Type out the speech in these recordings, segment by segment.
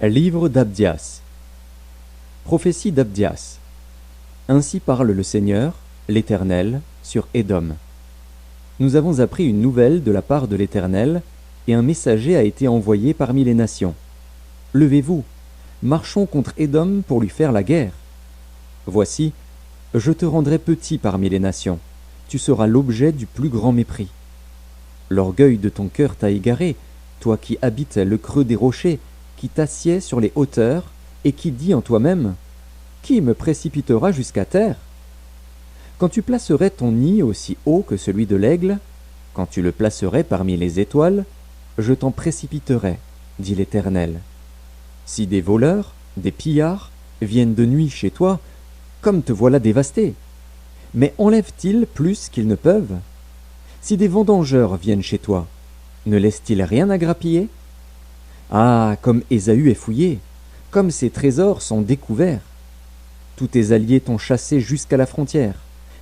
Livre d'Abdias. Prophétie d'Abdias. Ainsi parle le Seigneur, l'Éternel, sur Édom. Nous avons appris une nouvelle de la part de l'Éternel, et un messager a été envoyé parmi les nations. Levez-vous, marchons contre Édom pour lui faire la guerre. Voici, je te rendrai petit parmi les nations, tu seras l'objet du plus grand mépris. L'orgueil de ton cœur t'a égaré, toi qui habites le creux des rochers, qui t'assieds sur les hauteurs, et qui dis en toi-même, « Qui me précipitera jusqu'à terre ?» Quand tu placerais ton nid aussi haut que celui de l'aigle, quand tu le placerais parmi les étoiles, je t'en précipiterai, dit l'Éternel. Si des voleurs, des pillards, viennent de nuit chez toi, comme te voilà dévasté, mais enlèvent-ils plus qu'ils ne peuvent? Si des vendangeurs viennent chez toi, ne laissent-ils rien à grappiller? Ah, comme Ésaü est fouillé, comme ses trésors sont découverts. Tous tes alliés t'ont chassé jusqu'à la frontière,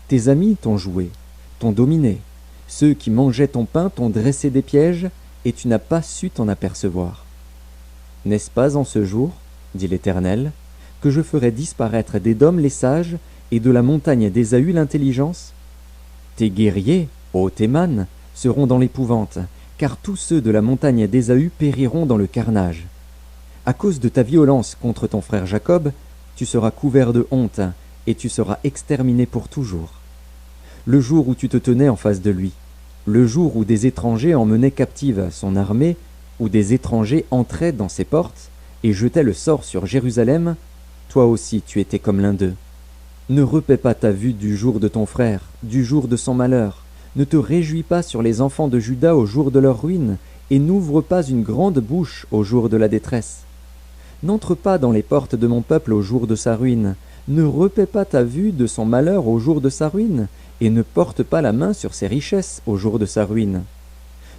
tes amis t'ont joué, t'ont dominé, ceux qui mangeaient ton pain t'ont dressé des pièges, et tu n'as pas su t'en apercevoir. N'est-ce pas en ce jour, dit l'Éternel, que je ferai disparaître d'Édom les sages, et de la montagne d'Ésaü l'intelligence? Tes guerriers, ô Théman, seront dans l'épouvante, car tous ceux de la montagne d'Ésaü périront dans le carnage. À cause de ta violence contre ton frère Jacob, tu seras couvert de honte, et tu seras exterminé pour toujours. Le jour où tu te tenais en face de lui, le jour où des étrangers emmenaient captive son armée, où des étrangers entraient dans ses portes, et jetaient le sort sur Jérusalem, toi aussi tu étais comme l'un d'eux. Ne repaie pas ta vue du jour de ton frère, du jour de son malheur. Ne te réjouis pas sur les enfants de Juda au jour de leur ruine, et n'ouvre pas une grande bouche au jour de la détresse. N'entre pas dans les portes de mon peuple au jour de sa ruine. Ne repaie pas ta vue de son malheur au jour de sa ruine, et ne porte pas la main sur ses richesses au jour de sa ruine.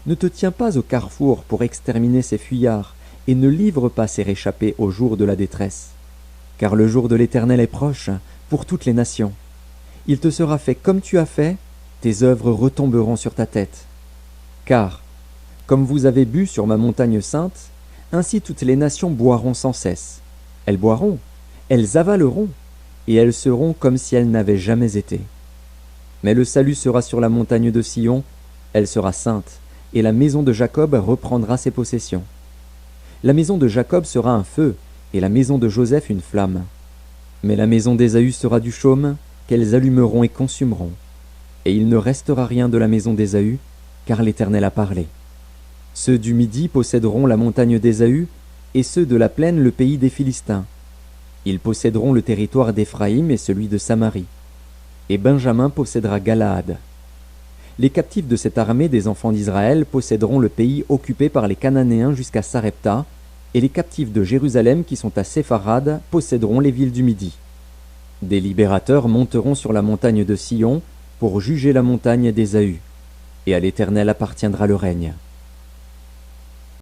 Ne te tiens pas au carrefour pour exterminer ses fuyards, et ne livre pas ses réchappés au jour de la détresse. Car le jour de l'Éternel est proche, pour toutes les nations. Il te sera fait comme tu as fait, tes œuvres retomberont sur ta tête. Car, comme vous avez bu sur ma montagne sainte, ainsi toutes les nations boiront sans cesse. Elles boiront, elles avaleront, et elles seront comme si elles n'avaient jamais été. Mais le salut sera sur la montagne de Sion, elle sera sainte, et la maison de Jacob reprendra ses possessions. La maison de Jacob sera un feu, et la maison de Joseph une flamme. Mais la maison d'Ésaü sera du chaume, qu'elles allumeront et consumeront. Et il ne restera rien de la maison d'Ésaü, car l'Éternel a parlé. Ceux du Midi posséderont la montagne d'Ésaü, et ceux de la plaine le pays des Philistins. Ils posséderont le territoire d'Éphraïm et celui de Samarie. Et Benjamin possédera Galaad. Les captifs de cette armée des enfants d'Israël posséderont le pays occupé par les Cananéens jusqu'à Sarepta, et les captifs de Jérusalem qui sont à Sépharad posséderont les villes du Midi. Des libérateurs monteront sur la montagne de Sion pour juger la montagne d'Ésaü, et à l'Éternel appartiendra le règne.